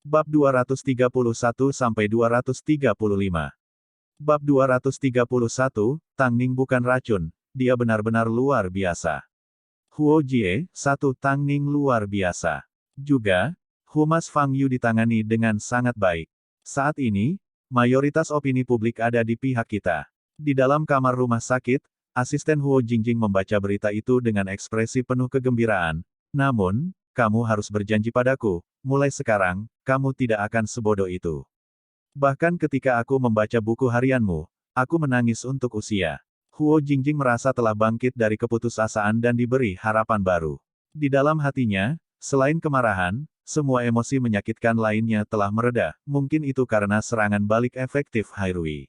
Bab 231-235. Bab 231, Tang Ning bukan racun, dia benar-benar luar biasa. Huo Jie, satu Tang Ning luar biasa. Juga, Humas Fang Yu ditangani dengan sangat baik. Saat ini, mayoritas opini publik ada di pihak kita. Di dalam kamar rumah sakit, asisten Huo Jingjing membaca berita itu dengan ekspresi penuh kegembiraan. Namun, kamu harus berjanji padaku, mulai sekarang, kamu tidak akan sebodoh itu. Bahkan ketika aku membaca buku harianmu, aku menangis untuk usia. Huo Jingjing merasa telah bangkit dari keputusasaan dan diberi harapan baru. Di dalam hatinya, selain kemarahan, semua emosi menyakitkan lainnya telah mereda, mungkin itu karena serangan balik efektif Hairui.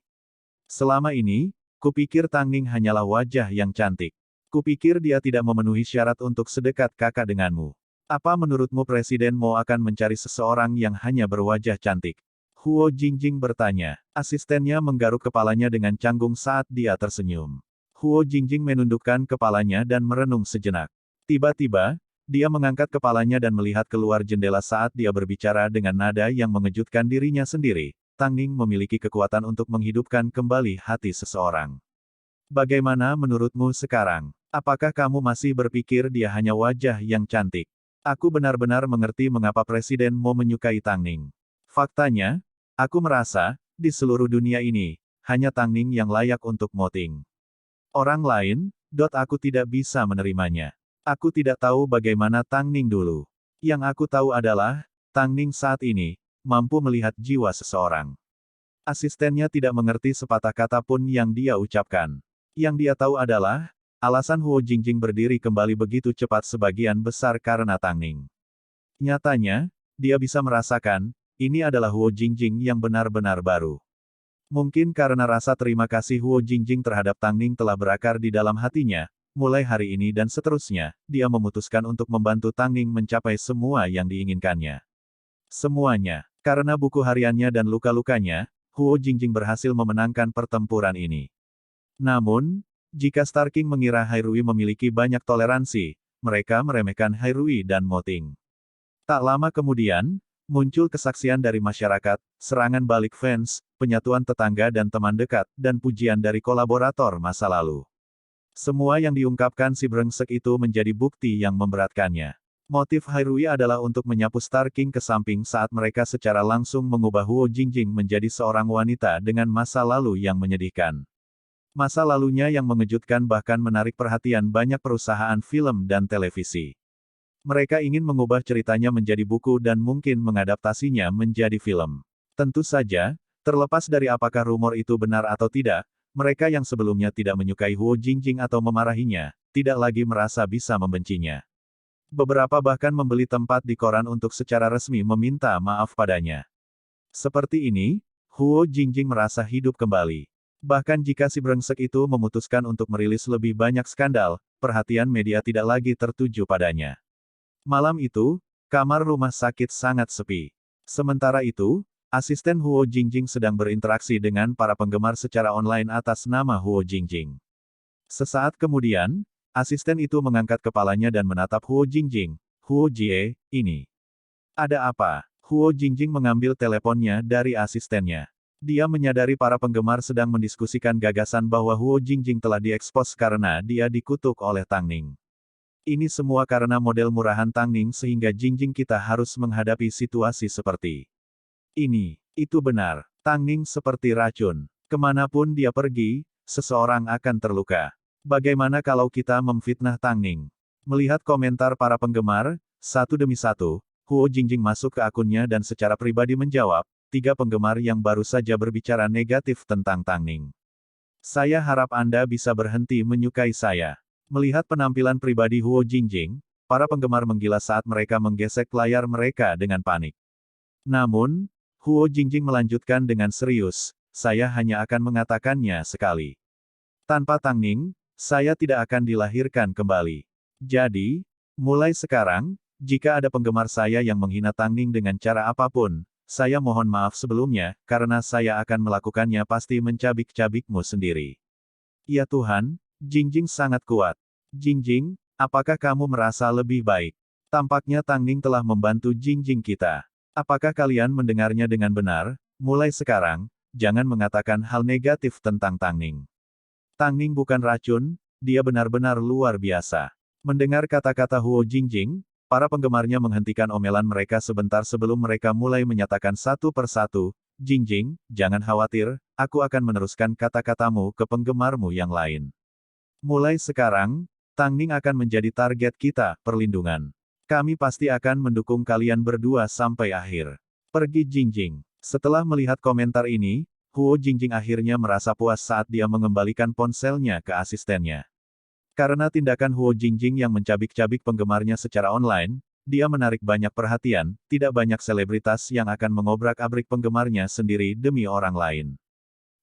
Selama ini, kupikir Tang Ning hanyalah wajah yang cantik. Kupikir dia tidak memenuhi syarat untuk sedekat kakak denganmu. Apa menurutmu Presiden Mo akan mencari seseorang yang hanya berwajah cantik? Huo Jingjing bertanya. Asistennya menggaruk kepalanya dengan canggung saat dia tersenyum. Huo Jingjing menundukkan kepalanya dan merenung sejenak. Tiba-tiba, dia mengangkat kepalanya dan melihat keluar jendela saat dia berbicara dengan nada yang mengejutkan dirinya sendiri. Tang Ning memiliki kekuatan untuk menghidupkan kembali hati seseorang. Bagaimana menurutmu sekarang? Apakah kamu masih berpikir dia hanya wajah yang cantik? Aku benar-benar mengerti mengapa Presiden Mo menyukai Tang Ning. Faktanya, aku merasa, di seluruh dunia ini, hanya Tang Ning yang layak untuk moting. Orang lain, aku tidak bisa menerimanya. Aku tidak tahu bagaimana Tang Ning dulu. Yang aku tahu adalah, Tang Ning saat ini, mampu melihat jiwa seseorang. Asistennya tidak mengerti sepatah kata pun yang dia ucapkan. Yang dia tahu adalah, alasan Huo Jingjing berdiri kembali begitu cepat sebagian besar karena Tang Ning. Nyatanya, dia bisa merasakan, ini adalah Huo Jingjing yang benar-benar baru. Mungkin karena rasa terima kasih Huo Jingjing terhadap Tang Ning telah berakar di dalam hatinya, mulai hari ini dan seterusnya, dia memutuskan untuk membantu Tang Ning mencapai semua yang diinginkannya. Semuanya. Karena buku hariannya dan luka-lukanya, Huo Jingjing berhasil memenangkan pertempuran ini. Namun, jika Star King mengira Hairui memiliki banyak toleransi, mereka meremehkan Hairui dan Moting. Tak lama kemudian, muncul kesaksian dari masyarakat, serangan balik fans, penyatuan tetangga dan teman dekat, dan pujian dari kolaborator masa lalu. Semua yang diungkapkan si brengsek itu menjadi bukti yang memberatkannya. Motif Hairui adalah untuk menyapu Star King ke samping saat mereka secara langsung mengubah Huo Jingjing menjadi seorang wanita dengan masa lalu yang menyedihkan. Masa lalunya yang mengejutkan bahkan menarik perhatian banyak perusahaan film dan televisi. Mereka ingin mengubah ceritanya menjadi buku dan mungkin mengadaptasinya menjadi film. Tentu saja, terlepas dari apakah rumor itu benar atau tidak, mereka yang sebelumnya tidak menyukai Huo Jingjing atau memarahinya, tidak lagi merasa bisa membencinya. Beberapa bahkan membeli tempat di koran untuk secara resmi meminta maaf padanya. Seperti ini, Huo Jingjing merasa hidup kembali. Bahkan jika si brengsek itu memutuskan untuk merilis lebih banyak skandal, perhatian media tidak lagi tertuju padanya. Malam itu, kamar rumah sakit sangat sepi. Sementara itu, asisten Huo Jingjing sedang berinteraksi dengan para penggemar secara online atas nama Huo Jingjing. Sesaat kemudian, asisten itu mengangkat kepalanya dan menatap Huo Jingjing. Huo Jie, ini. Ada apa? Huo Jingjing mengambil teleponnya dari asistennya. Dia menyadari para penggemar sedang mendiskusikan gagasan bahwa Huo Jingjing telah diekspos karena dia dikutuk oleh Tang Ning. Ini semua karena model murahan Tang Ning sehingga Jingjing kita harus menghadapi situasi seperti ini. Itu benar. Tang Ning seperti racun. Kemanapun dia pergi, seseorang akan terluka. Bagaimana kalau kita memfitnah Tang Ning? Melihat komentar para penggemar, satu demi satu, Huo Jingjing masuk ke akunnya dan secara pribadi menjawab, 3 penggemar yang baru saja berbicara negatif tentang Tang Ning. Saya harap Anda bisa berhenti menyukai saya. Melihat penampilan pribadi Huo Jingjing, para penggemar menggila saat mereka menggesek layar mereka dengan panik. Namun, Huo Jingjing melanjutkan dengan serius, saya hanya akan mengatakannya sekali. Tanpa Tang Ning, saya tidak akan dilahirkan kembali. Jadi, mulai sekarang, jika ada penggemar saya yang menghina Tang Ning dengan cara apapun, saya mohon maaf sebelumnya, karena saya akan melakukannya pasti mencabik-cabikmu sendiri. Ya Tuhan, Jingjing sangat kuat. Jingjing, apakah kamu merasa lebih baik? Tampaknya Tang Ning telah membantu Jingjing kita. Apakah kalian mendengarnya dengan benar? Mulai sekarang, jangan mengatakan hal negatif tentang Tang Ning. Tang Ning bukan racun, dia benar-benar luar biasa. Mendengar kata-kata Huo Jingjing, para penggemarnya menghentikan omelan mereka sebentar sebelum mereka mulai menyatakan satu persatu, Jingjing, jangan khawatir, aku akan meneruskan kata-katamu ke penggemarmu yang lain. Mulai sekarang, Tang Ning akan menjadi target kita, perlindungan. Kami pasti akan mendukung kalian berdua sampai akhir. Pergi Jingjing. Setelah melihat komentar ini, Huo Jingjing akhirnya merasa puas saat dia mengembalikan ponselnya ke asistennya. Karena tindakan Huo Jingjing yang mencabik-cabik penggemarnya secara online, dia menarik banyak perhatian, tidak banyak selebritas yang akan mengobrak-abrik penggemarnya sendiri demi orang lain.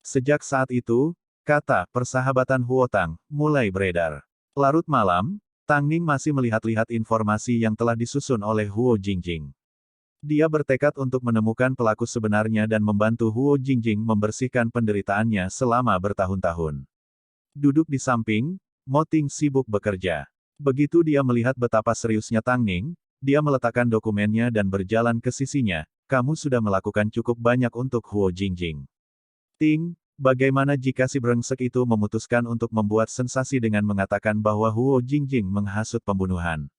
Sejak saat itu, kata persahabatan Huotang mulai beredar. Larut malam, Tang Ning masih melihat-lihat informasi yang telah disusun oleh Huo Jingjing. Dia bertekad untuk menemukan pelaku sebenarnya dan membantu Huo Jingjing membersihkan penderitaannya selama bertahun-tahun. Duduk di samping, Mo Ting sibuk bekerja. Begitu dia melihat betapa seriusnya Tang Ning, dia meletakkan dokumennya dan berjalan ke sisinya. Kamu sudah melakukan cukup banyak untuk Huo Jingjing. Ting, bagaimana jika si brengsek itu memutuskan untuk membuat sensasi dengan mengatakan bahwa Huo Jingjing menghasut pembunuhan?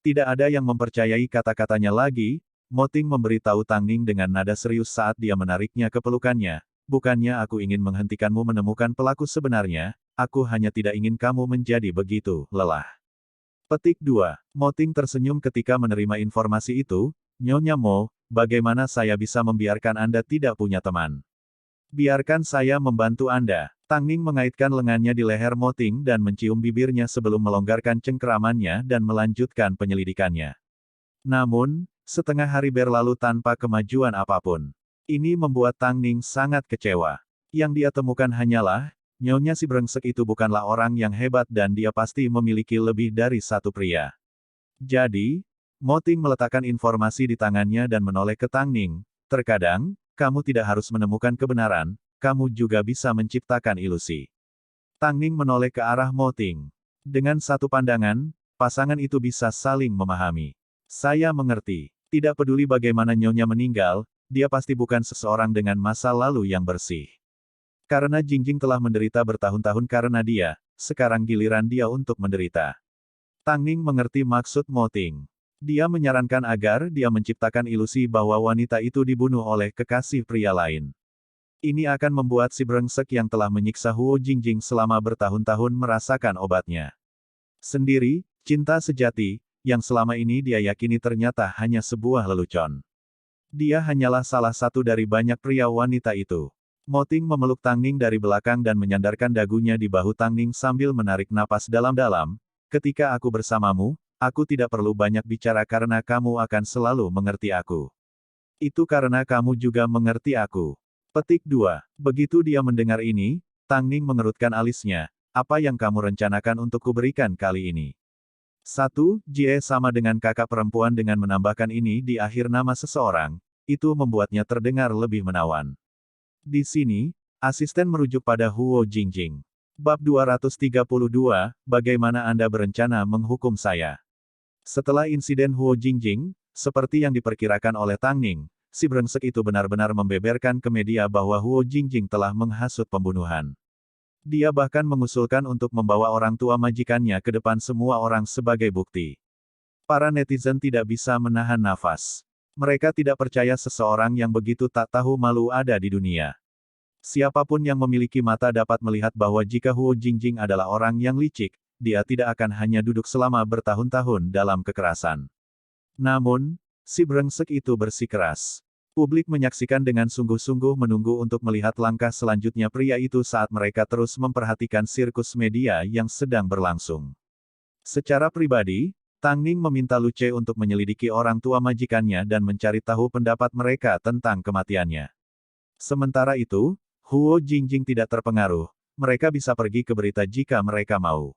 Tidak ada yang mempercayai kata-katanya lagi. Mo Ting memberitahu Tang Ning dengan nada serius saat dia menariknya ke pelukannya. Bukannya aku ingin menghentikanmu menemukan pelaku sebenarnya, aku hanya tidak ingin kamu menjadi begitu lelah. Petik 2. Mo Ting tersenyum ketika menerima informasi itu. Nyonya Mo, bagaimana saya bisa membiarkan Anda tidak punya teman? Biarkan saya membantu Anda. Tang Ning mengaitkan lengannya di leher Mo Ting dan mencium bibirnya sebelum melonggarkan cengkeramannya dan melanjutkan penyelidikannya. Namun, setengah hari berlalu tanpa kemajuan apapun. Ini membuat Tang Ning sangat kecewa. Yang dia temukan hanyalah, nyonya si brengsek itu bukanlah orang yang hebat dan dia pasti memiliki lebih dari satu pria. Jadi, Mo Ting meletakkan informasi di tangannya dan menoleh ke Tang Ning. Terkadang, kamu tidak harus menemukan kebenaran, kamu juga bisa menciptakan ilusi. Tang Ning menoleh ke arah Mo Ting. Dengan satu pandangan, pasangan itu bisa saling memahami. Saya mengerti. Tidak peduli bagaimana nyonya meninggal, dia pasti bukan seseorang dengan masa lalu yang bersih. Karena Jingjing telah menderita bertahun-tahun karena dia, sekarang giliran dia untuk menderita. Tang Ning mengerti maksud Mo Ting. Dia menyarankan agar dia menciptakan ilusi bahwa wanita itu dibunuh oleh kekasih pria lain. Ini akan membuat si brengsek yang telah menyiksa Huo Jingjing selama bertahun-tahun merasakan obatnya. Sendiri, cinta sejati, yang selama ini dia yakini ternyata hanya sebuah lelucon. Dia hanyalah salah satu dari banyak pria wanita itu. Mo Ting memeluk Tang Ning dari belakang dan menyandarkan dagunya di bahu Tang Ning sambil menarik napas dalam-dalam. Ketika aku bersamamu, aku tidak perlu banyak bicara karena kamu akan selalu mengerti aku. Itu karena kamu juga mengerti aku. Petik 2. Begitu dia mendengar ini, Tang Ning mengerutkan alisnya. Apa yang kamu rencanakan untuk kuberikan kali ini? 1. Jie sama dengan kakak perempuan dengan menambahkan ini di akhir nama seseorang, itu membuatnya terdengar lebih menawan. Di sini, asisten merujuk pada Huo Jingjing. Bab 232, bagaimana Anda berencana menghukum saya? Setelah insiden Huo Jingjing, seperti yang diperkirakan oleh Tang Ning, si brengsek itu benar-benar membeberkan ke media bahwa Huo Jingjing telah menghasut pembunuhan. Dia bahkan mengusulkan untuk membawa orang tua majikannya ke depan semua orang sebagai bukti. Para netizen tidak bisa menahan nafas. Mereka tidak percaya seseorang yang begitu tak tahu malu ada di dunia. Siapapun yang memiliki mata dapat melihat bahwa jika Huo Jingjing adalah orang yang licik, dia tidak akan hanya duduk selama bertahun-tahun dalam kekerasan. Namun, si brengsek itu bersikeras. Publik menyaksikan dengan sungguh-sungguh menunggu untuk melihat langkah selanjutnya pria itu saat mereka terus memperhatikan sirkus media yang sedang berlangsung. Secara pribadi, Tang Ning meminta Luce untuk menyelidiki orang tua majikannya dan mencari tahu pendapat mereka tentang kematiannya. Sementara itu, Huo Jingjing tidak terpengaruh, mereka bisa pergi ke berita jika mereka mau.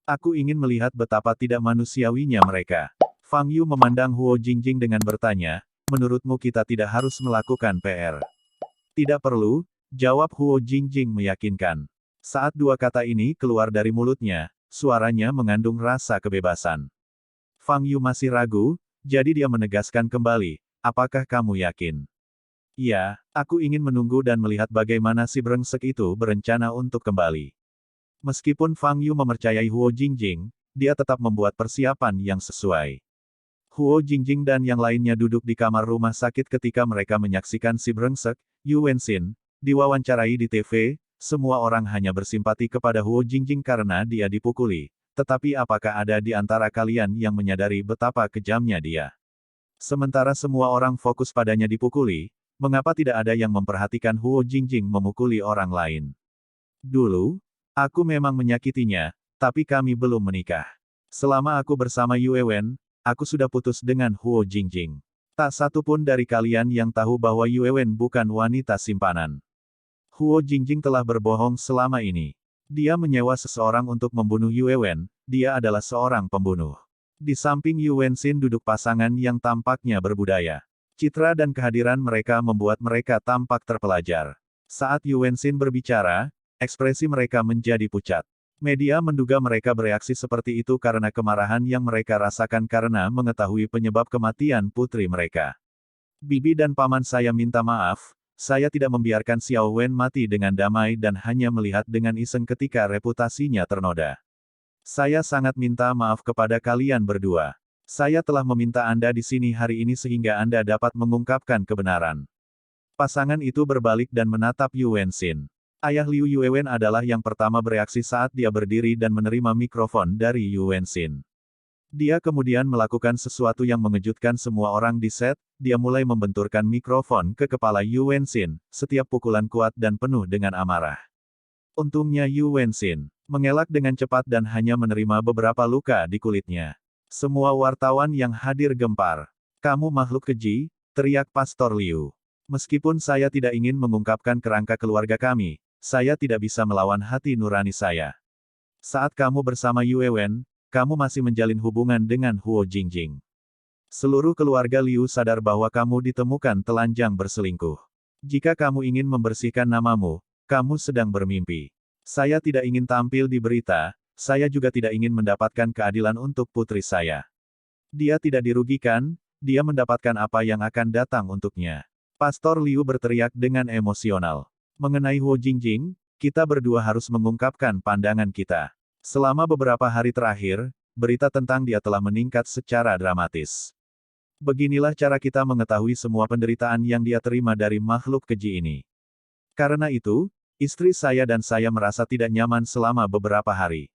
Aku ingin melihat betapa tidak manusiawinya mereka. Fang Yu memandang Huo Jingjing dengan bertanya, menurutmu kita tidak harus melakukan PR? Tidak perlu, jawab Huo Jingjing meyakinkan. Saat dua kata ini keluar dari mulutnya, suaranya mengandung rasa kebebasan. Fang Yu masih ragu, jadi dia menegaskan kembali, apakah kamu yakin? Iya, aku ingin menunggu dan melihat bagaimana si brengsek itu berencana untuk kembali. Meskipun Fang Yu mempercayai Huo Jingjing, dia tetap membuat persiapan yang sesuai. Huo Jingjing dan yang lainnya duduk di kamar rumah sakit ketika mereka menyaksikan si brengsek, Yu Wenxin, diwawancarai di TV. Semua orang hanya bersimpati kepada Huo Jingjing karena dia dipukuli. Tetapi apakah ada di antara kalian yang menyadari betapa kejamnya dia? Sementara semua orang fokus padanya dipukuli, mengapa tidak ada yang memperhatikan Huo Jingjing memukuli orang lain? Dulu, aku memang menyakitinya, tapi kami belum menikah. Selama aku bersama Yue Wen, aku sudah putus dengan Huo Jingjing. Tak satu pun dari kalian yang tahu bahwa Yue Wen bukan wanita simpanan. Huo Jingjing telah berbohong selama ini. Dia menyewa seseorang untuk membunuh Yue Wen, dia adalah seorang pembunuh. Di samping Yu Wenxin duduk pasangan yang tampaknya berbudaya. Citra dan kehadiran mereka membuat mereka tampak terpelajar. Saat Yu Wenxin berbicara, ekspresi mereka menjadi pucat. Media menduga mereka bereaksi seperti itu karena kemarahan yang mereka rasakan karena mengetahui penyebab kematian putri mereka. Bibi dan paman saya minta maaf, saya tidak membiarkan Xiao Wen mati dengan damai dan hanya melihat dengan iseng ketika reputasinya ternoda. Saya sangat minta maaf kepada kalian berdua. Saya telah meminta Anda di sini hari ini sehingga Anda dapat mengungkapkan kebenaran. Pasangan itu berbalik dan menatap Yu Wenxin. Ayah Liu Yuewen adalah yang pertama bereaksi saat dia berdiri dan menerima mikrofon dari Yu Wenxin. Dia kemudian melakukan sesuatu yang mengejutkan semua orang di set, dia mulai membenturkan mikrofon ke kepala Yu Wenxin, setiap pukulan kuat dan penuh dengan amarah. Untungnya Yu Wenxin mengelak dengan cepat dan hanya menerima beberapa luka di kulitnya. Semua wartawan yang hadir gempar. Kamu makhluk keji, teriak Pastor Liu. Meskipun saya tidak ingin mengungkapkan kerangka keluarga kami, saya tidak bisa melawan hati nurani saya. Saat kamu bersama Yue Wen, kamu masih menjalin hubungan dengan Huo Jingjing. Seluruh keluarga Liu sadar bahwa kamu ditemukan telanjang berselingkuh. Jika kamu ingin membersihkan namamu, kamu sedang bermimpi. Saya tidak ingin tampil di berita, saya juga tidak ingin mendapatkan keadilan untuk putri saya. Dia tidak dirugikan, dia mendapatkan apa yang akan datang untuknya. Pastor Liu berteriak dengan emosional. Mengenai Huo Jingjing, kita berdua harus mengungkapkan pandangan kita. Selama beberapa hari terakhir, berita tentang dia telah meningkat secara dramatis. Beginilah cara kita mengetahui semua penderitaan yang dia terima dari makhluk keji ini. Karena itu, istri saya dan saya merasa tidak nyaman selama beberapa hari.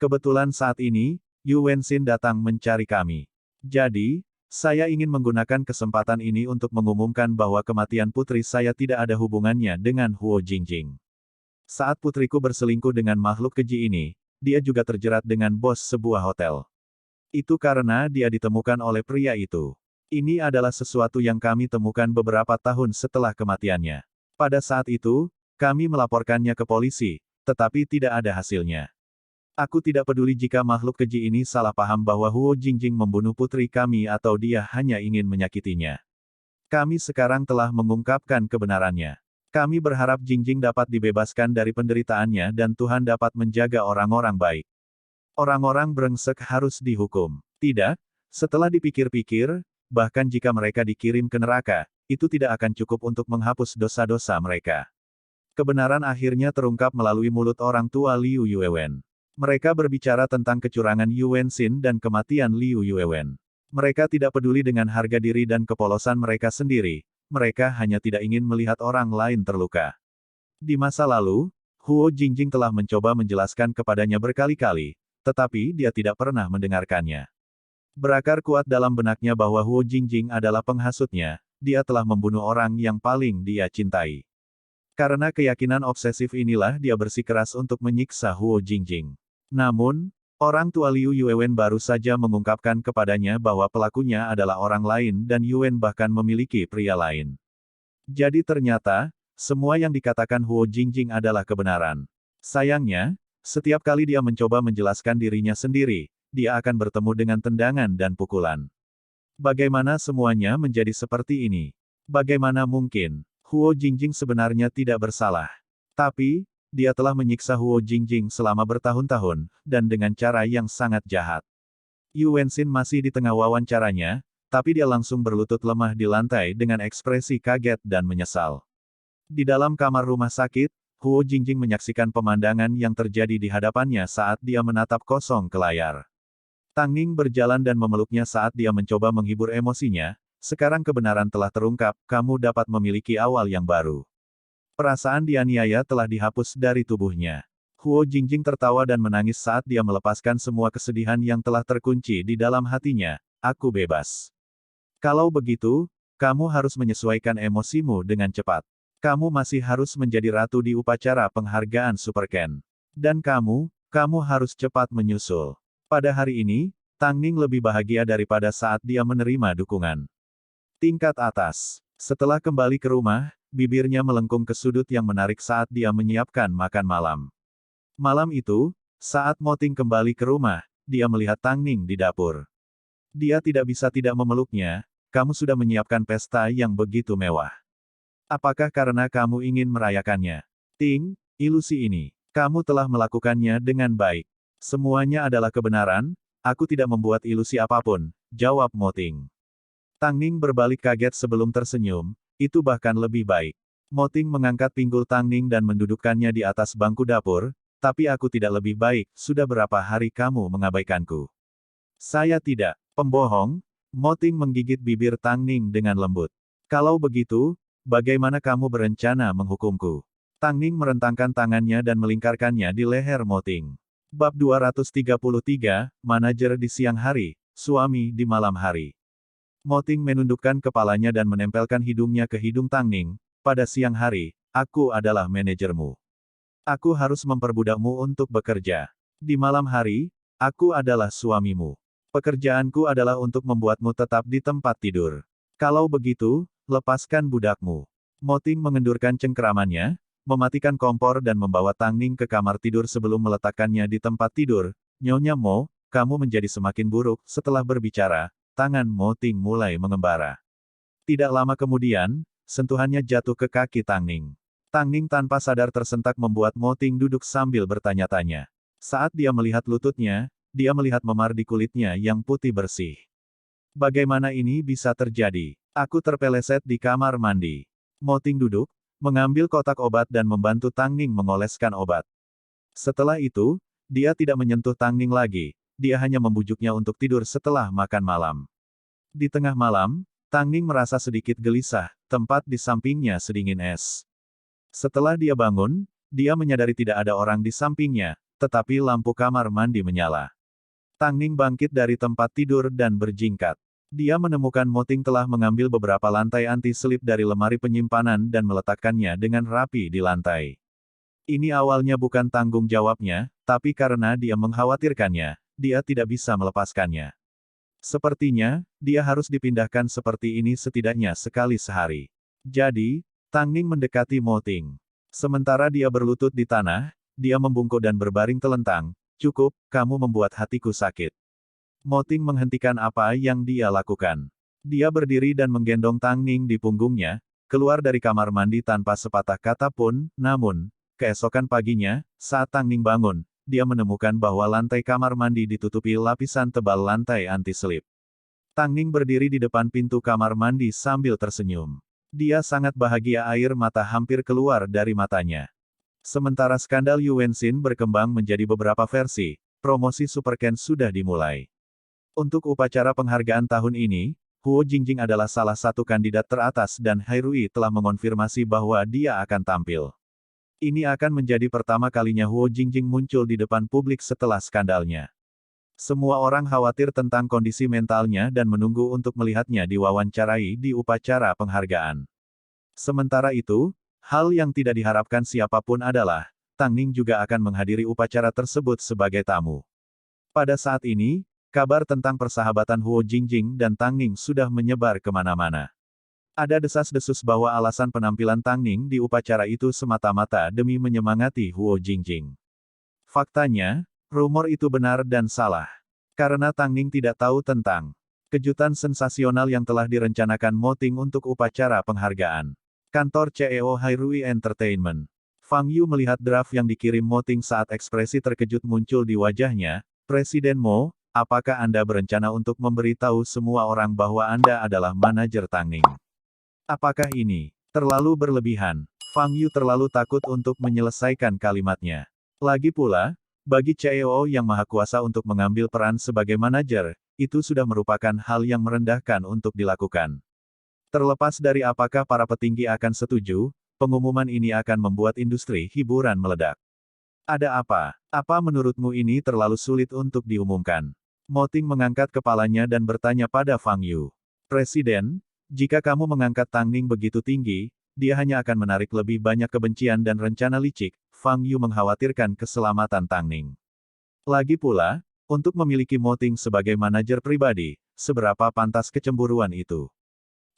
Kebetulan saat ini, Yu Wenxin datang mencari kami. Jadi, saya ingin menggunakan kesempatan ini untuk mengumumkan bahwa kematian putri saya tidak ada hubungannya dengan Huo Jingjing. Saat putriku berselingkuh dengan makhluk keji ini, dia juga terjerat dengan bos sebuah hotel. Itu karena dia ditemukan oleh pria itu. Ini adalah sesuatu yang kami temukan beberapa tahun setelah kematiannya. Pada saat itu, kami melaporkannya ke polisi, tetapi tidak ada hasilnya. Aku tidak peduli jika makhluk keji ini salah paham bahwa Huo Jingjing membunuh putri kami atau dia hanya ingin menyakitinya. Kami sekarang telah mengungkapkan kebenarannya. Kami berharap Jingjing dapat dibebaskan dari penderitaannya dan Tuhan dapat menjaga orang-orang baik. Orang-orang brengsek harus dihukum. Tidak, setelah dipikir-pikir, bahkan jika mereka dikirim ke neraka, itu tidak akan cukup untuk menghapus dosa-dosa mereka. Kebenaran akhirnya terungkap melalui mulut orang tua Liu Yuewen. Mereka berbicara tentang kecurangan Yu Wenxin dan kematian Liu Yuewen. Mereka tidak peduli dengan harga diri dan kepolosan mereka sendiri, mereka hanya tidak ingin melihat orang lain terluka. Di masa lalu, Huo Jingjing telah mencoba menjelaskan kepadanya berkali-kali, tetapi dia tidak pernah mendengarkannya. Berakar kuat dalam benaknya bahwa Huo Jingjing adalah penghasutnya, dia telah membunuh orang yang paling dia cintai. Karena keyakinan obsesif inilah dia bersikeras untuk menyiksa Huo Jingjing. Namun, orang tua Liu Yuewen baru saja mengungkapkan kepadanya bahwa pelakunya adalah orang lain dan Yuwen bahkan memiliki pria lain. Jadi ternyata, semua yang dikatakan Huo Jingjing adalah kebenaran. Sayangnya, setiap kali dia mencoba menjelaskan dirinya sendiri, dia akan bertemu dengan tendangan dan pukulan. Bagaimana semuanya menjadi seperti ini? Bagaimana mungkin? Huo Jingjing sebenarnya tidak bersalah. Tapi, dia telah menyiksa Huo Jingjing selama bertahun-tahun, dan dengan cara yang sangat jahat. Yu Wenxin masih di tengah wawancaranya, tapi dia langsung berlutut lemah di lantai dengan ekspresi kaget dan menyesal. Di dalam kamar rumah sakit, Huo Jingjing menyaksikan pemandangan yang terjadi di hadapannya saat dia menatap kosong ke layar. Tang Ning berjalan dan memeluknya saat dia mencoba menghibur emosinya. Sekarang kebenaran telah terungkap, kamu dapat memiliki awal yang baru. Perasaan dianiaya telah dihapus dari tubuhnya. Huo Jingjing tertawa dan menangis saat dia melepaskan semua kesedihan yang telah terkunci di dalam hatinya. Aku bebas. Kalau begitu, kamu harus menyesuaikan emosimu dengan cepat. Kamu masih harus menjadi ratu di upacara penghargaan Super Ken. Dan kamu harus cepat menyusul. Pada hari ini, Tang Ning lebih bahagia daripada saat dia menerima dukungan. Tingkat atas. Setelah kembali ke rumah, bibirnya melengkung ke sudut yang menarik saat dia menyiapkan makan malam. Malam itu, saat Mo Ting kembali ke rumah, dia melihat Tang Ning di dapur. Dia tidak bisa tidak memeluknya. Kamu sudah menyiapkan pesta yang begitu mewah. Apakah karena kamu ingin merayakannya? Ting, ilusi ini. Kamu telah melakukannya dengan baik. Semuanya adalah kebenaran, aku tidak membuat ilusi apapun, jawab Mo Ting. Tang Ning berbalik kaget sebelum tersenyum, itu bahkan lebih baik. Mo Ting mengangkat pinggul Tang Ning dan mendudukkannya di atas bangku dapur, tapi aku tidak lebih baik, sudah berapa hari kamu mengabaikanku? Saya tidak, pembohong. Mo Ting menggigit bibir Tang Ning dengan lembut. Kalau begitu, bagaimana kamu berencana menghukumku? Tang Ning merentangkan tangannya dan melingkarkannya di leher Mo Ting. Bab 233, Manajer di siang hari, Suami di malam hari. Mo Ting menundukkan kepalanya dan menempelkan hidungnya ke hidung Tang Ning. Pada siang hari, aku adalah manajermu. Aku harus memperbudakmu untuk bekerja. Di malam hari, aku adalah suamimu. Pekerjaanku adalah untuk membuatmu tetap di tempat tidur. Kalau begitu, lepaskan budakmu. Mo Ting mengendurkan cengkeramannya, mematikan kompor dan membawa Tang Ning ke kamar tidur sebelum meletakkannya di tempat tidur. Nyonya Mo, kamu menjadi semakin buruk. Setelah berbicara, tangan Mo Ting mulai mengembara. Tidak lama kemudian, sentuhannya jatuh ke kaki Tang Ning. Tang Ning tanpa sadar tersentak membuat Mo Ting duduk sambil bertanya-tanya. Saat dia melihat lututnya, dia melihat memar di kulitnya yang putih bersih. Bagaimana ini bisa terjadi? Aku terpeleset di kamar mandi. Mo Ting duduk, mengambil kotak obat dan membantu Tang Ning mengoleskan obat. Setelah itu, dia tidak menyentuh Tang Ning lagi, dia hanya membujuknya untuk tidur setelah makan malam. Di tengah malam, Tang Ning merasa sedikit gelisah, tempat di sampingnya sedingin es. Setelah dia bangun, dia menyadari tidak ada orang di sampingnya, tetapi lampu kamar mandi menyala. Tang Ning bangkit dari tempat tidur dan berjingkat. Dia menemukan Mo Ting telah mengambil beberapa lantai anti-selip dari lemari penyimpanan dan meletakkannya dengan rapi di lantai. Ini awalnya bukan tanggung jawabnya, tapi karena dia mengkhawatirkannya, dia tidak bisa melepaskannya. Sepertinya, dia harus dipindahkan seperti ini setidaknya sekali sehari. Jadi, Tang Ning mendekati Mo Ting. Sementara dia berlutut di tanah, dia membungkuk dan berbaring telentang. Cukup, kamu membuat hatiku sakit. Mo Ting menghentikan apa yang dia lakukan. Dia berdiri dan menggendong Tang Ning di punggungnya, keluar dari kamar mandi tanpa sepatah kata pun, namun, keesokan paginya, saat Tang Ning bangun, dia menemukan bahwa lantai kamar mandi ditutupi lapisan tebal lantai anti-selip. Tang Ning berdiri di depan pintu kamar mandi sambil tersenyum. Dia sangat bahagia, air mata hampir keluar dari matanya. Sementara skandal Yu Wenxin berkembang menjadi beberapa versi, promosi Super Ken sudah dimulai. Untuk upacara penghargaan tahun ini, Huo Jingjing adalah salah satu kandidat teratas dan Hairui telah mengonfirmasi bahwa dia akan tampil. Ini akan menjadi pertama kalinya Huo Jingjing muncul di depan publik setelah skandalnya. Semua orang khawatir tentang kondisi mentalnya dan menunggu untuk melihatnya diwawancarai di upacara penghargaan. Sementara itu, hal yang tidak diharapkan siapapun adalah, Tang Ning juga akan menghadiri upacara tersebut sebagai tamu. Pada saat ini, kabar tentang persahabatan Huo Jingjing dan Tang Ning sudah menyebar kemana-mana. Ada desas-desus bahwa alasan penampilan Tang Ning di upacara itu semata-mata demi menyemangati Huo Jingjing. Faktanya, rumor itu benar dan salah. Karena Tang Ning tidak tahu tentang kejutan sensasional yang telah direncanakan Mo Ting untuk upacara penghargaan. Kantor CEO Hairui Entertainment. Fang Yu melihat draft yang dikirim Mo Ting saat ekspresi terkejut muncul di wajahnya. Presiden Mo, apakah Anda berencana untuk memberitahu semua orang bahwa Anda adalah manajer Tangning? Apakah ini terlalu berlebihan? Fang Yu terlalu takut untuk menyelesaikan kalimatnya. Lagi pula, bagi CEO yang maha kuasa untuk mengambil peran sebagai manajer, itu sudah merupakan hal yang merendahkan untuk dilakukan. Terlepas dari apakah para petinggi akan setuju, pengumuman ini akan membuat industri hiburan meledak. Ada apa? Apa menurutmu ini terlalu sulit untuk diumumkan? Mo Ting mengangkat kepalanya dan bertanya pada Fang Yu. Presiden, jika kamu mengangkat Tangning begitu tinggi, dia hanya akan menarik lebih banyak kebencian dan rencana licik. Fang Yu mengkhawatirkan keselamatan Tangning. Lagi pula, untuk memiliki Mo Ting sebagai manajer pribadi, seberapa pantas kecemburuan itu?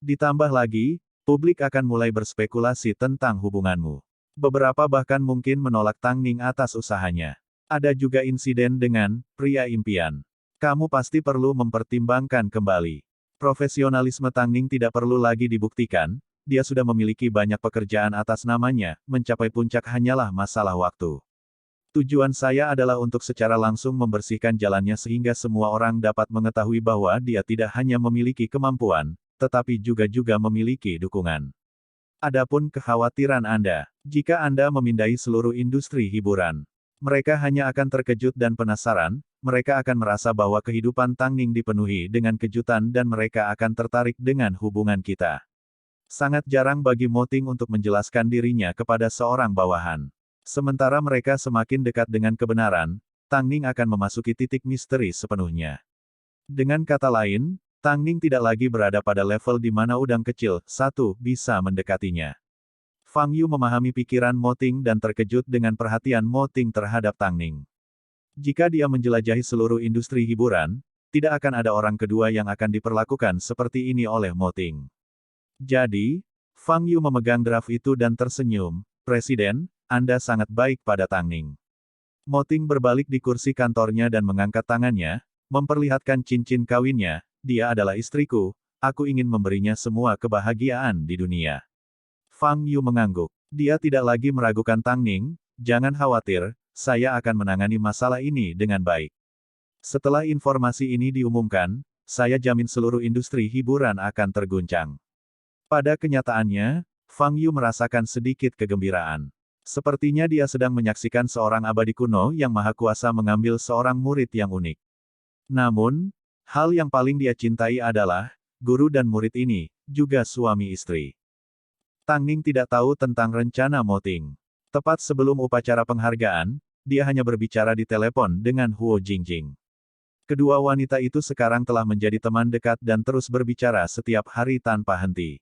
Ditambah lagi, publik akan mulai berspekulasi tentang hubunganmu. Beberapa bahkan mungkin menolak Tangning atas usahanya. Ada juga insiden dengan pria impian. Kamu pasti perlu mempertimbangkan kembali. Profesionalisme Tangning tidak perlu lagi dibuktikan, dia sudah memiliki banyak pekerjaan atas namanya, mencapai puncak hanyalah masalah waktu. Tujuan saya adalah untuk secara langsung membersihkan jalannya sehingga semua orang dapat mengetahui bahwa dia tidak hanya memiliki kemampuan, tetapi juga memiliki dukungan. Adapun kekhawatiran Anda, jika Anda memindai seluruh industri hiburan, mereka hanya akan terkejut dan penasaran, mereka akan merasa bahwa kehidupan Tangning dipenuhi dengan kejutan dan mereka akan tertarik dengan hubungan kita. Sangat jarang bagi Mo Ting untuk menjelaskan dirinya kepada seorang bawahan. Sementara mereka semakin dekat dengan kebenaran, Tangning akan memasuki titik misteri sepenuhnya. Dengan kata lain, Tangning tidak lagi berada pada level di mana udang kecil, satu, bisa mendekatinya. Fang Yu memahami pikiran Mo Ting dan terkejut dengan perhatian Mo Ting terhadap Tangning. Jika dia menjelajahi seluruh industri hiburan, tidak akan ada orang kedua yang akan diperlakukan seperti ini oleh Mo Ting. Jadi, Fang Yu memegang draft itu dan tersenyum, Presiden, Anda sangat baik pada Tangning. Mo Ting berbalik di kursi kantornya dan mengangkat tangannya, memperlihatkan cincin kawinnya, dia adalah istriku, aku ingin memberinya semua kebahagiaan di dunia. Fang Yu mengangguk. Dia tidak lagi meragukan Tangning, jangan khawatir, saya akan menangani masalah ini dengan baik. Setelah informasi ini diumumkan, saya jamin seluruh industri hiburan akan terguncang. Pada kenyataannya, Fang Yu merasakan sedikit kegembiraan. Sepertinya dia sedang menyaksikan seorang abadi kuno yang maha kuasa mengambil seorang murid yang unik. Namun, hal yang paling dia cintai adalah, guru dan murid ini, juga suami istri. Tangning tidak tahu tentang rencana Mo Ting. Tepat sebelum upacara penghargaan, dia hanya berbicara di telepon dengan Huo Jingjing. Kedua wanita itu sekarang telah menjadi teman dekat dan terus berbicara setiap hari tanpa henti.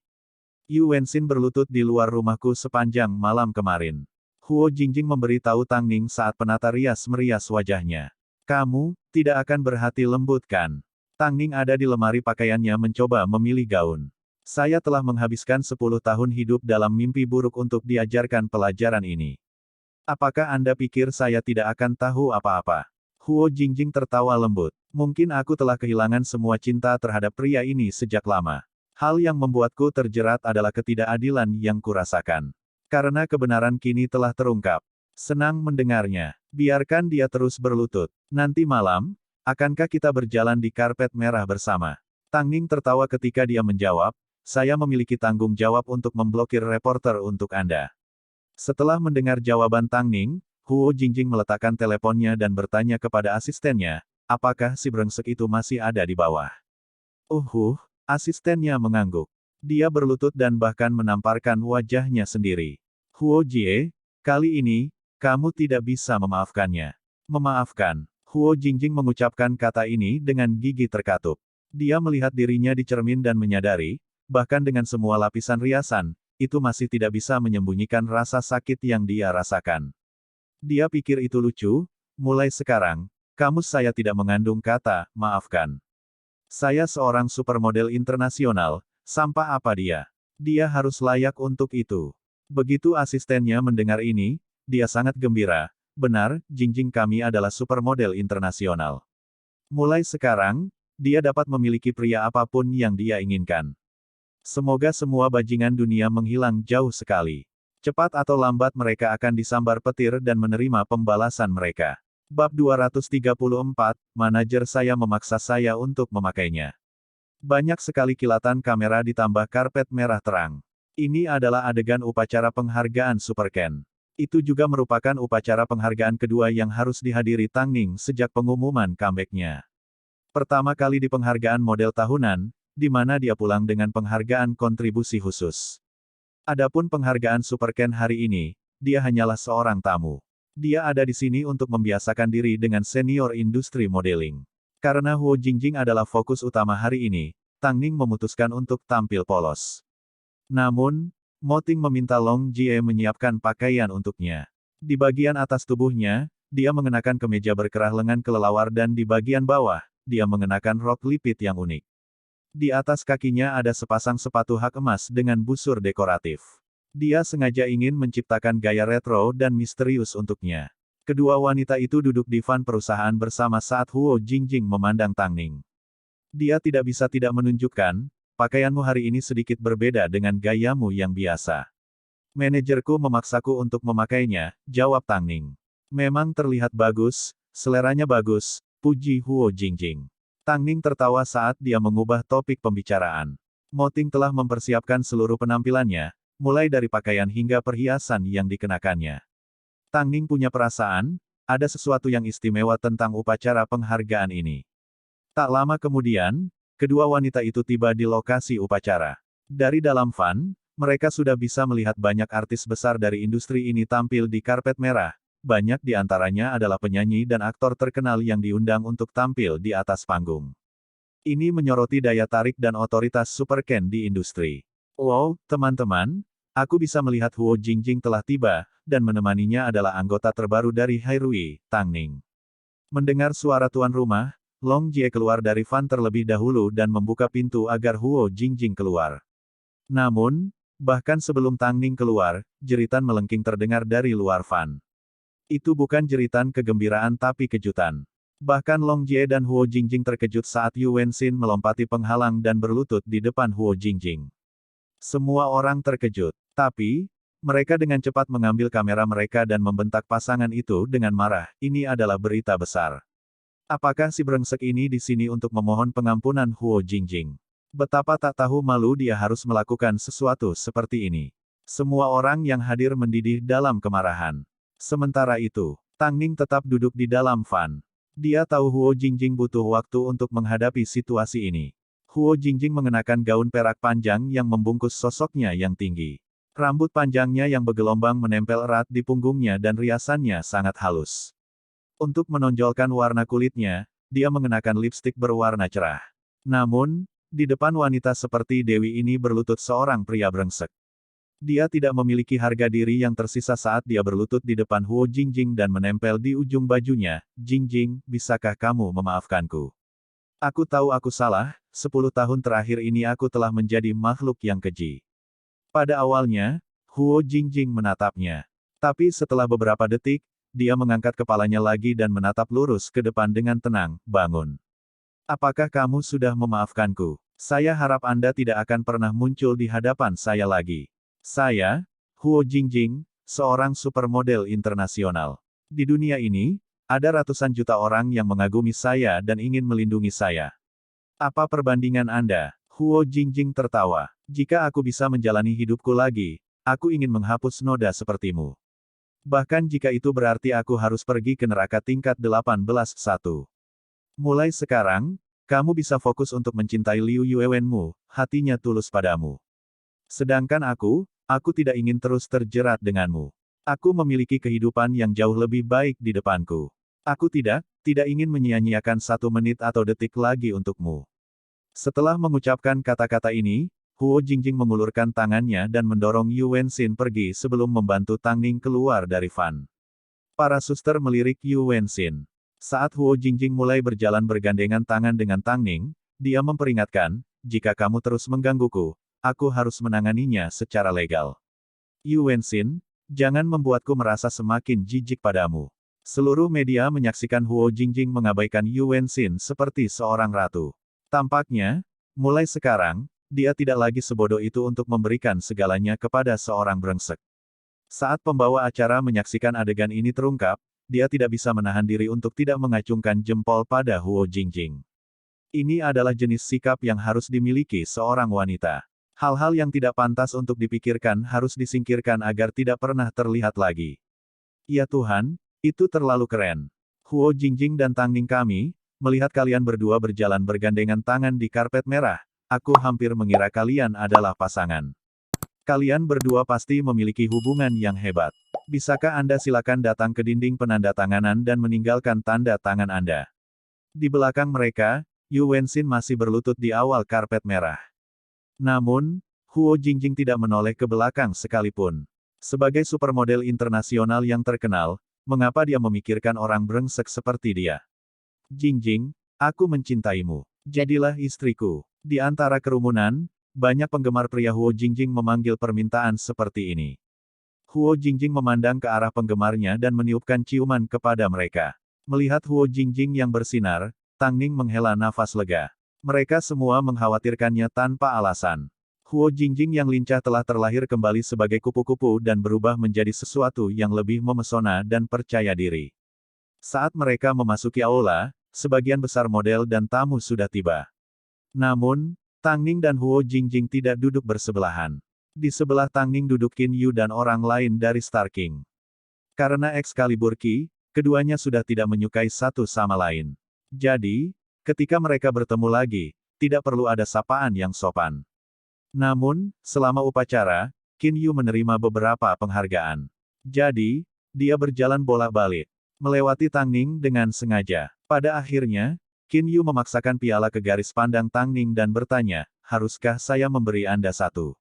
Yu Wenxin berlutut di luar rumahku sepanjang malam kemarin. Huo Jingjing memberitahu Tangning saat penata rias merias wajahnya. Kamu, tidak akan berhati lembut kan? Tangning ada di lemari pakaiannya mencoba memilih gaun. Saya telah menghabiskan 10 tahun hidup dalam mimpi buruk untuk diajarkan pelajaran ini. Apakah Anda pikir saya tidak akan tahu apa-apa? Huo Jingjing tertawa lembut. Mungkin aku telah kehilangan semua cinta terhadap pria ini sejak lama. Hal yang membuatku terjerat adalah ketidakadilan yang kurasakan. Karena kebenaran kini telah terungkap. Senang mendengarnya. Biarkan dia terus berlutut. Nanti malam, akankah kita berjalan di karpet merah bersama? Tangning tertawa ketika dia menjawab, saya memiliki tanggung jawab untuk memblokir reporter untuk Anda. Setelah mendengar jawaban Tangning, Huo Jingjing meletakkan teleponnya dan bertanya kepada asistennya, apakah si brengsek itu masih ada di bawah? Asistennya mengangguk. Dia berlutut dan bahkan menamparkan wajahnya sendiri. Huo Jie, kali ini, kamu tidak bisa memaafkannya. Memaafkan. Huo Jingjing mengucapkan kata ini dengan gigi terkatup. Dia melihat dirinya di cermin dan menyadari, bahkan dengan semua lapisan riasan, itu masih tidak bisa menyembunyikan rasa sakit yang dia rasakan. Dia pikir itu lucu, mulai sekarang, kamus saya tidak mengandung kata, maafkan. Saya seorang supermodel internasional, sampah apa dia? Dia harus layak untuk itu. Begitu asistennya mendengar ini, dia sangat gembira. Benar, Jingjing kami adalah supermodel internasional. Mulai sekarang, dia dapat memiliki pria apapun yang dia inginkan. Semoga semua bajingan dunia menghilang jauh sekali. Cepat atau lambat mereka akan disambar petir dan menerima pembalasan mereka. Bab 234, manajer saya memaksa saya untuk memakainya. Banyak sekali kilatan kamera ditambah karpet merah terang. Ini adalah adegan upacara penghargaan Super Ken. Itu juga merupakan upacara penghargaan kedua yang harus dihadiri Tang Ning sejak pengumuman comeback-nya. Pertama kali di penghargaan model tahunan, di mana dia pulang dengan penghargaan kontribusi khusus. Adapun penghargaan Super Ken hari ini, dia hanyalah seorang tamu. Dia ada di sini untuk membiasakan diri dengan senior industri modeling. Karena Huo Jingjing adalah fokus utama hari ini, Tang Ning memutuskan untuk tampil polos. Namun, Mo Ting meminta Long Jie menyiapkan pakaian untuknya. Di bagian atas tubuhnya, dia mengenakan kemeja berkerah lengan kelelawar dan di bagian bawah, dia mengenakan rok lipit yang unik. Di atas kakinya ada sepasang sepatu hak emas dengan busur dekoratif. Dia sengaja ingin menciptakan gaya retro dan misterius untuknya. Kedua wanita itu duduk di van perusahaan bersama saat Huo Jingjing memandang Tang Ning. Dia tidak bisa tidak menunjukkan, pakaianmu hari ini sedikit berbeda dengan gayamu yang biasa. Manajerku memaksaku untuk memakainya, jawab Tang Ning. Memang terlihat bagus, seleranya bagus, puji Huo Jingjing. Tang Ning tertawa saat dia mengubah topik pembicaraan. Mo Ting telah mempersiapkan seluruh penampilannya, mulai dari pakaian hingga perhiasan yang dikenakannya. Tang Ning punya perasaan, ada sesuatu yang istimewa tentang upacara penghargaan ini. Tak lama kemudian, kedua wanita itu tiba di lokasi upacara. Dari dalam van, mereka sudah bisa melihat banyak artis besar dari industri ini tampil di karpet merah. Banyak di antaranya adalah penyanyi dan aktor terkenal yang diundang untuk tampil di atas panggung. Ini menyoroti daya tarik dan otoritas Super Ken di industri. Wow, teman-teman, aku bisa melihat Huo Jingjing telah tiba, dan menemaninya adalah anggota terbaru dari Hairui, Tang Ning. Mendengar suara tuan rumah, Long Jie keluar dari van terlebih dahulu dan membuka pintu agar Huo Jingjing keluar. Namun, bahkan sebelum Tang Ning keluar, jeritan melengking terdengar dari luar van. Itu bukan jeritan kegembiraan tapi kejutan. Bahkan Long Jie dan Huo Jingjing terkejut saat Yu Wenxin melompati penghalang dan berlutut di depan Huo Jingjing. Semua orang terkejut. Tapi, mereka dengan cepat mengambil kamera mereka dan membentak pasangan itu dengan marah. Ini adalah berita besar. Apakah si brengsek ini di sini untuk memohon pengampunan Huo Jingjing? Betapa tak tahu malu dia harus melakukan sesuatu seperti ini. Semua orang yang hadir mendidih dalam kemarahan. Sementara itu, Tang Ning tetap duduk di dalam van. Dia tahu Huo Jingjing butuh waktu untuk menghadapi situasi ini. Huo Jingjing mengenakan gaun perak panjang yang membungkus sosoknya yang tinggi. Rambut panjangnya yang bergelombang menempel erat di punggungnya dan riasannya sangat halus. Untuk menonjolkan warna kulitnya, dia mengenakan lipstik berwarna cerah. Namun, di depan wanita seperti Dewi ini berlutut seorang pria brengsek. Dia tidak memiliki harga diri yang tersisa saat dia berlutut di depan Huo Jingjing dan menempel di ujung bajunya. Jingjing, bisakah kamu memaafkanku? Aku tahu aku salah, 10 tahun terakhir ini aku telah menjadi makhluk yang keji. Pada awalnya, Huo Jingjing menatapnya. Tapi setelah beberapa detik, dia mengangkat kepalanya lagi dan menatap lurus ke depan dengan tenang, bangun. Apakah kamu sudah memaafkanku? Saya harap Anda tidak akan pernah muncul di hadapan saya lagi. Saya, Huo Jingjing, seorang supermodel internasional. Di dunia ini, ada ratusan juta orang yang mengagumi saya dan ingin melindungi saya. Apa perbandingan Anda? Huo Jingjing tertawa. Jika aku bisa menjalani hidupku lagi, aku ingin menghapus noda sepertimu. Bahkan jika itu berarti aku harus pergi ke neraka tingkat 18-1. Mulai sekarang, kamu bisa fokus untuk mencintai Liu Yuewenmu, hatinya tulus padamu. Sedangkan aku tidak ingin terus terjerat denganmu. Aku memiliki kehidupan yang jauh lebih baik di depanku. Aku tidak ingin menyia-nyiakan 1 menit atau detik lagi untukmu. Setelah mengucapkan kata-kata ini, Huo Jingjing mengulurkan tangannya dan mendorong Yu Wenxin pergi sebelum membantu Tang Ning keluar dari van. Para suster melirik Yu Wenxin. Saat Huo Jingjing mulai berjalan bergandengan tangan dengan Tang Ning, dia memperingatkan, jika kamu terus menggangguku, aku harus menanganinya secara legal. Yu Wenxin, jangan membuatku merasa semakin jijik padamu. Seluruh media menyaksikan Huo Jingjing mengabaikan Yu Wenxin seperti seorang ratu. Tampaknya, mulai sekarang, dia tidak lagi sebodoh itu untuk memberikan segalanya kepada seorang brengsek. Saat pembawa acara menyaksikan adegan ini terungkap, dia tidak bisa menahan diri untuk tidak mengacungkan jempol pada Huo Jingjing. Ini adalah jenis sikap yang harus dimiliki seorang wanita. Hal-hal yang tidak pantas untuk dipikirkan harus disingkirkan agar tidak pernah terlihat lagi. Ya Tuhan, itu terlalu keren. Huo Jingjing dan Tangning kami, melihat kalian berdua berjalan bergandengan tangan di karpet merah, aku hampir mengira kalian adalah pasangan. Kalian berdua pasti memiliki hubungan yang hebat. Bisakah Anda silakan datang ke dinding penandatanganan dan meninggalkan tanda tangan Anda? Di belakang mereka, Yu Wenxin masih berlutut di awal karpet merah. Namun, Huo Jingjing tidak menoleh ke belakang sekalipun. Sebagai supermodel internasional yang terkenal, mengapa dia memikirkan orang brengsek seperti dia? Jingjing, aku mencintaimu. Jadilah istriku. Di antara kerumunan, banyak penggemar pria Huo Jingjing memanggil permintaan seperti ini. Huo Jingjing memandang ke arah penggemarnya dan meniupkan ciuman kepada mereka. Melihat Huo Jingjing yang bersinar, Tangning menghela nafas lega. Mereka semua mengkhawatirkannya tanpa alasan. Huo Jingjing yang lincah telah terlahir kembali sebagai kupu-kupu dan berubah menjadi sesuatu yang lebih memesona dan percaya diri. Saat mereka memasuki aula, sebagian besar model dan tamu sudah tiba. Namun, Tangning dan Huo Jingjing tidak duduk bersebelahan. Di sebelah Tangning duduk Qin Yu dan orang lain dari Star King. Karena Excalibur Key, keduanya sudah tidak menyukai satu sama lain. Jadi, ketika mereka bertemu lagi, tidak perlu ada sapaan yang sopan. Namun, selama upacara, Qin Yu menerima beberapa penghargaan. Jadi, dia berjalan bolak-balik, melewati Tangning dengan sengaja. Pada akhirnya, Qin Yu memaksakan piala ke garis pandang Tangning dan bertanya, haruskah saya memberi Anda satu?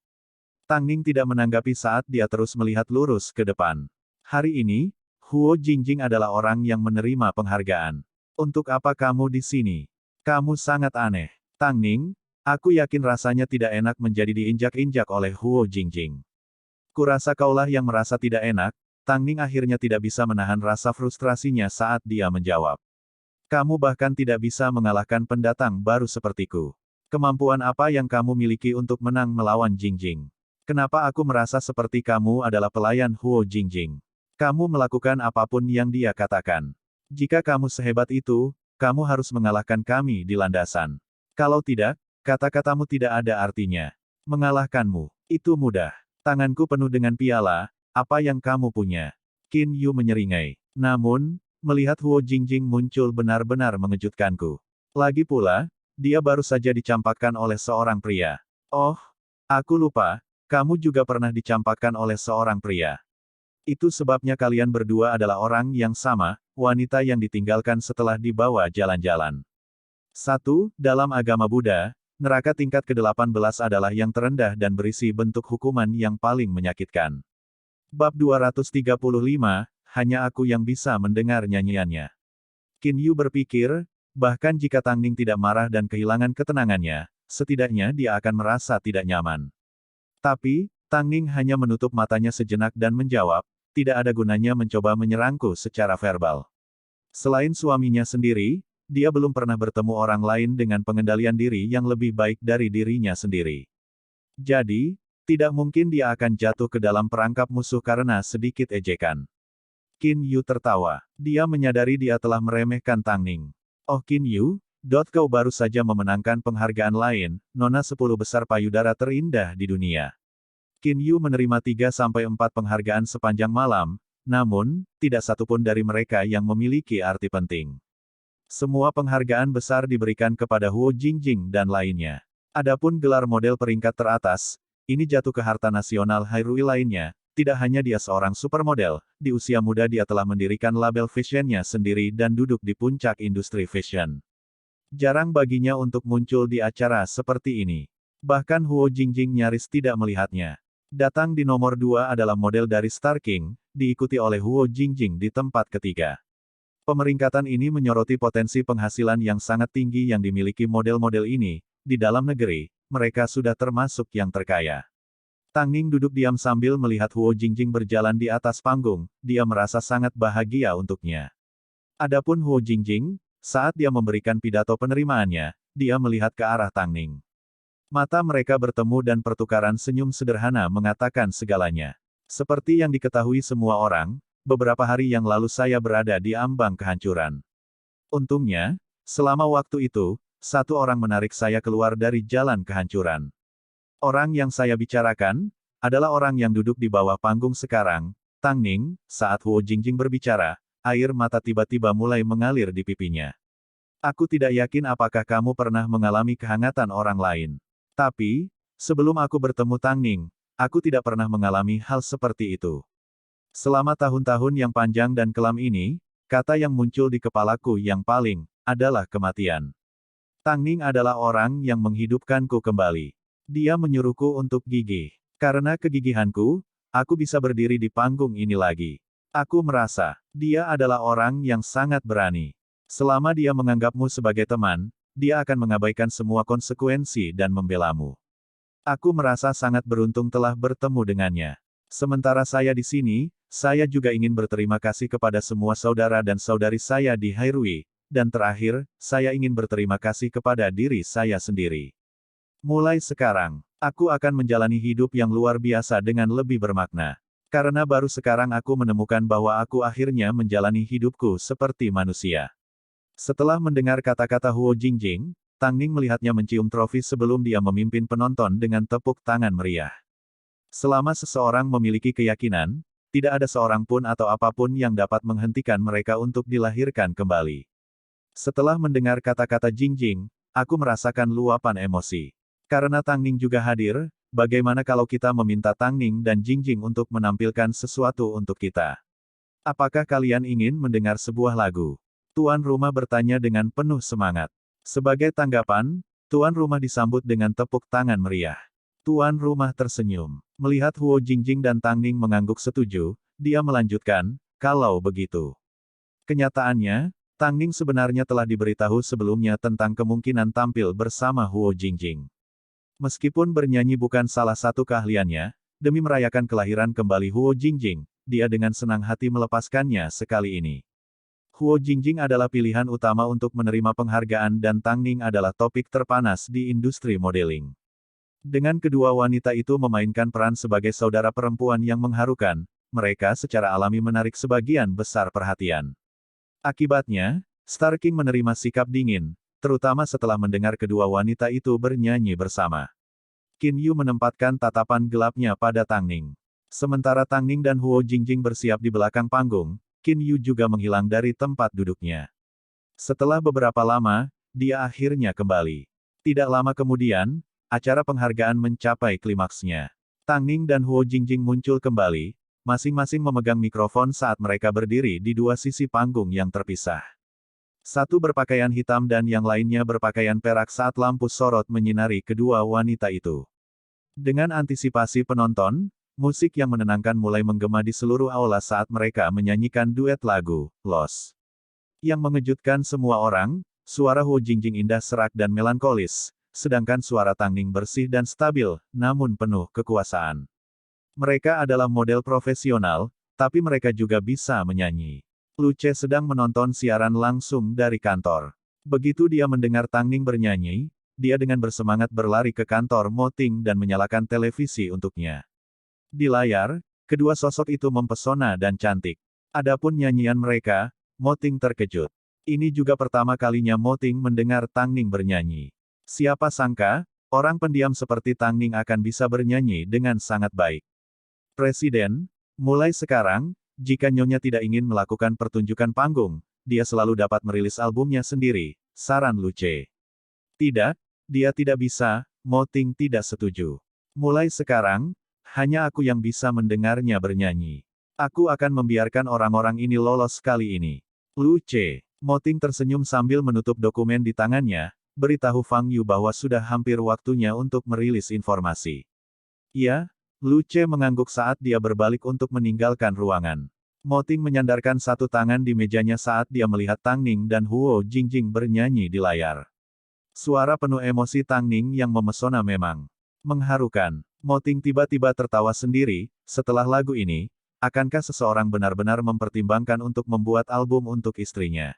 Tangning tidak menanggapi saat dia terus melihat lurus ke depan. Hari ini, Huo Jingjing adalah orang yang menerima penghargaan. Untuk apa kamu di sini? Kamu sangat aneh. Tangning, aku yakin rasanya tidak enak menjadi diinjak-injak oleh Huo Jingjing. Kurasa kaulah yang merasa tidak enak. Tangning akhirnya tidak bisa menahan rasa frustrasinya saat dia menjawab. Kamu bahkan tidak bisa mengalahkan pendatang baru sepertiku. Kemampuan apa yang kamu miliki untuk menang melawan Jingjing? Kenapa aku merasa seperti kamu adalah pelayan Huo Jingjing? Kamu melakukan apapun yang dia katakan. Jika kamu sehebat itu, kamu harus mengalahkan kami di landasan. Kalau tidak, kata-katamu tidak ada artinya. Mengalahkanmu, itu mudah. Tanganku penuh dengan piala, apa yang kamu punya? Qin Yu menyeringai. Namun, melihat Huo Jingjing muncul benar-benar mengejutkanku. Lagi pula, dia baru saja dicampakkan oleh seorang pria. Oh, aku lupa, kamu juga pernah dicampakkan oleh seorang pria. Itu sebabnya kalian berdua adalah orang yang sama, wanita yang ditinggalkan setelah dibawa jalan-jalan. 1. Dalam agama Buddha, neraka tingkat ke-18 adalah yang terendah dan berisi bentuk hukuman yang paling menyakitkan. Bab 235, hanya aku yang bisa mendengar nyanyiannya. Qin Yu berpikir, bahkan jika Tangning tidak marah dan kehilangan ketenangannya, setidaknya dia akan merasa tidak nyaman. Tapi, Tangning hanya menutup matanya sejenak dan menjawab, tidak ada gunanya mencoba menyerangku secara verbal. Selain suaminya sendiri, dia belum pernah bertemu orang lain dengan pengendalian diri yang lebih baik dari dirinya sendiri. Jadi, tidak mungkin dia akan jatuh ke dalam perangkap musuh karena sedikit ejekan. Qin Yu tertawa. Dia menyadari dia telah meremehkan Tangning. Oh Qin Yu, kau baru saja memenangkan penghargaan lain, Nona 10 besar payudara terindah di dunia. Qin Yu menerima 3-4 penghargaan sepanjang malam, namun, tidak satupun dari mereka yang memiliki arti penting. Semua penghargaan besar diberikan kepada Huo Jingjing dan lainnya. Adapun gelar model peringkat teratas, ini jatuh ke harta nasional Hairui lainnya. Tidak hanya dia seorang supermodel, di usia muda dia telah mendirikan label fashionnya sendiri dan duduk di puncak industri fashion. Jarang baginya untuk muncul di acara seperti ini. Bahkan Huo Jingjing nyaris tidak melihatnya. Datang di nomor 2 adalah model dari Star King, diikuti oleh Huo Jingjing di tempat ketiga. Pemeringkatan ini menyoroti potensi penghasilan yang sangat tinggi yang dimiliki model-model ini. Di dalam negeri, mereka sudah termasuk yang terkaya. Tangning duduk diam sambil melihat Huo Jingjing berjalan di atas panggung, dia merasa sangat bahagia untuknya. Adapun Huo Jingjing, saat dia memberikan pidato penerimaannya, dia melihat ke arah Tangning. Mata mereka bertemu dan pertukaran senyum sederhana mengatakan segalanya. Seperti yang diketahui semua orang, beberapa hari yang lalu saya berada di ambang kehancuran. Untungnya, selama waktu itu, satu orang menarik saya keluar dari jalan kehancuran. Orang yang saya bicarakan, adalah orang yang duduk di bawah panggung sekarang, Tang Ning. Saat Huo Jingjing berbicara, air mata tiba-tiba mulai mengalir di pipinya. Aku tidak yakin apakah kamu pernah mengalami kehangatan orang lain. Tapi, sebelum aku bertemu Tang Ning, aku tidak pernah mengalami hal seperti itu. Selama tahun-tahun yang panjang dan kelam ini, kata yang muncul di kepalaku yang paling, adalah kematian. Tang Ning adalah orang yang menghidupkanku kembali. Dia menyuruhku untuk gigih. Karena kegigihanku, aku bisa berdiri di panggung ini lagi. Aku merasa, dia adalah orang yang sangat berani. Selama dia menganggapmu sebagai teman, dia akan mengabaikan semua konsekuensi dan membelamu. Aku merasa sangat beruntung telah bertemu dengannya. Sementara saya di sini, saya juga ingin berterima kasih kepada semua saudara dan saudari saya di Hairui, dan terakhir, saya ingin berterima kasih kepada diri saya sendiri. Mulai sekarang, aku akan menjalani hidup yang luar biasa dengan lebih bermakna. Karena baru sekarang aku menemukan bahwa aku akhirnya menjalani hidupku seperti manusia. Setelah mendengar kata-kata Huo Jingjing, Tang Ning melihatnya mencium trofi sebelum dia memimpin penonton dengan tepuk tangan meriah. Selama seseorang memiliki keyakinan, tidak ada seorang pun atau apapun yang dapat menghentikan mereka untuk dilahirkan kembali. Setelah mendengar kata-kata Jingjing, aku merasakan luapan emosi. Karena Tang Ning juga hadir, bagaimana kalau kita meminta Tang Ning dan Jingjing untuk menampilkan sesuatu untuk kita? Apakah kalian ingin mendengar sebuah lagu? Tuan rumah bertanya dengan penuh semangat. Sebagai tanggapan, tuan rumah disambut dengan tepuk tangan meriah. Tuan rumah tersenyum. Melihat Huo Jingjing dan Tang Ning mengangguk setuju, dia melanjutkan, kalau begitu. Kenyataannya, Tang Ning sebenarnya telah diberitahu sebelumnya tentang kemungkinan tampil bersama Huo Jingjing. Meskipun bernyanyi bukan salah satu keahliannya, demi merayakan kelahiran kembali Huo Jingjing, dia dengan senang hati melepaskannya sekali ini. Huo Jingjing adalah pilihan utama untuk menerima penghargaan dan Tang Ning adalah topik terpanas di industri modeling. Dengan kedua wanita itu memainkan peran sebagai saudara perempuan yang mengharukan, mereka secara alami menarik sebagian besar perhatian. Akibatnya, Star King menerima sikap dingin, terutama setelah mendengar kedua wanita itu bernyanyi bersama. Qin Yu menempatkan tatapan gelapnya pada Tang Ning. Sementara Tang Ning dan Huo Jingjing bersiap di belakang panggung, Qin Yu juga menghilang dari tempat duduknya. Setelah beberapa lama, dia akhirnya kembali. Tidak lama kemudian, acara penghargaan mencapai klimaksnya. Tang Ning dan Huo Jingjing muncul kembali, masing-masing memegang mikrofon saat mereka berdiri di dua sisi panggung yang terpisah. Satu berpakaian hitam dan yang lainnya berpakaian perak saat lampu sorot menyinari kedua wanita itu. Dengan antisipasi penonton, musik yang menenangkan mulai menggema di seluruh aula saat mereka menyanyikan duet lagu, Lost. Yang mengejutkan semua orang, suara Huo Jingjing indah serak dan melankolis, sedangkan suara Tang Ning bersih dan stabil, namun penuh kekuasaan. Mereka adalah model profesional, tapi mereka juga bisa menyanyi. Lu Ce sedang menonton siaran langsung dari kantor. Begitu dia mendengar Tang Ning bernyanyi, dia dengan bersemangat berlari ke kantor Mo Ting dan menyalakan televisi untuknya. Di layar, kedua sosok itu mempesona dan cantik. Adapun nyanyian mereka, Mo Ting terkejut. Ini juga pertama kalinya Mo Ting mendengar Tang Ning bernyanyi. Siapa sangka, orang pendiam seperti Tang Ning akan bisa bernyanyi dengan sangat baik. Presiden, mulai sekarang, jika Nyonya tidak ingin melakukan pertunjukan panggung, dia selalu dapat merilis albumnya sendiri, saran Lu Ce. Tidak, dia tidak bisa, Mo Ting tidak setuju. Mulai sekarang, hanya aku yang bisa mendengarnya bernyanyi. Aku akan membiarkan orang-orang ini lolos kali ini. Lu Ce. Mo Ting tersenyum sambil menutup dokumen di tangannya, beritahu Fang Yu bahwa sudah hampir waktunya untuk merilis informasi. Ya, Lu Ce mengangguk saat dia berbalik untuk meninggalkan ruangan. Mo Ting menyandarkan satu tangan di mejanya saat dia melihat Tang Ning dan Huo Jingjing bernyanyi di layar. Suara penuh emosi Tang Ning yang memesona memang mengharukan. Mo Ting tiba-tiba tertawa sendiri, setelah lagu ini, akankah seseorang benar-benar mempertimbangkan untuk membuat album untuk istrinya?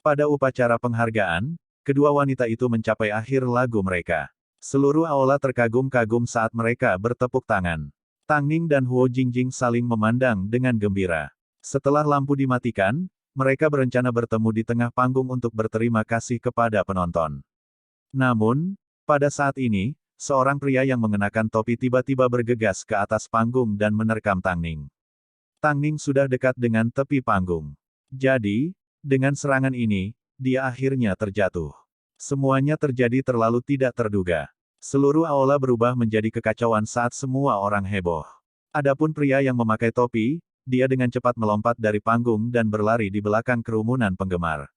Pada upacara penghargaan, kedua wanita itu mencapai akhir lagu mereka. Seluruh aula terkagum-kagum saat mereka bertepuk tangan. Tang Ning dan Huo Jingjing saling memandang dengan gembira. Setelah lampu dimatikan, mereka berencana bertemu di tengah panggung untuk berterima kasih kepada penonton. Namun, pada saat ini, seorang pria yang mengenakan topi tiba-tiba bergegas ke atas panggung dan menerkam Tang Ning. Tang Ning sudah dekat dengan tepi panggung. Jadi, dengan serangan ini, dia akhirnya terjatuh. Semuanya terjadi terlalu tidak terduga. Seluruh aula berubah menjadi kekacauan saat semua orang heboh. Adapun pria yang memakai topi, dia dengan cepat melompat dari panggung dan berlari di belakang kerumunan penggemar.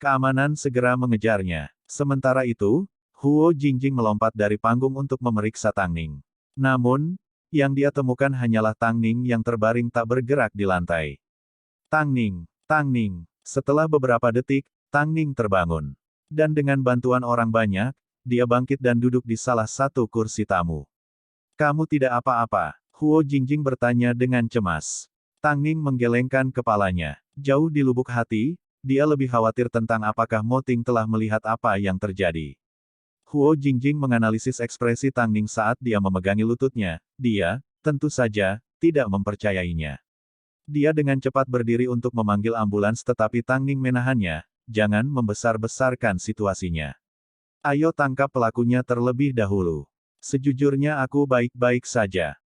Keamanan segera mengejarnya. Sementara itu, Huo Jingjing melompat dari panggung untuk memeriksa Tang Ning. Namun, yang dia temukan hanyalah Tang Ning yang terbaring tak bergerak di lantai. Tang Ning, Tang Ning. Setelah beberapa detik, Tang Ning terbangun. Dan dengan bantuan orang banyak, dia bangkit dan duduk di salah satu kursi tamu. Kamu tidak apa-apa? Huo Jingjing bertanya dengan cemas. Tang Ning menggelengkan kepalanya. Jauh di lubuk hati, dia lebih khawatir tentang apakah Mo Ting telah melihat apa yang terjadi. Huo Jingjing menganalisis ekspresi Tang Ning saat dia memegangi lututnya. Dia, tentu saja, tidak mempercayainya. Dia dengan cepat berdiri untuk memanggil ambulans tetapi Tang Ning menahannya. Jangan membesar-besarkan situasinya. Ayo tangkap pelakunya terlebih dahulu. Sejujurnya aku baik-baik saja.